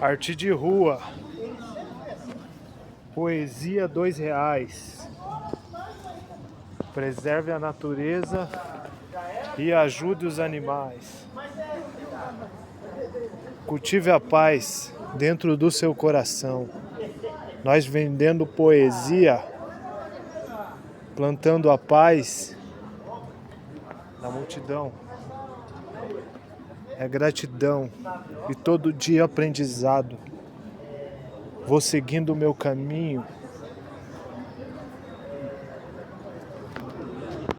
Arte de rua. Poesia R$ 2. Preserve a natureza e ajude os animais. Cultive a paz dentro do seu coração. Nós vendendo poesia, plantando a paz na multidão. É gratidão e todo dia aprendizado. Vou seguindo o meu caminho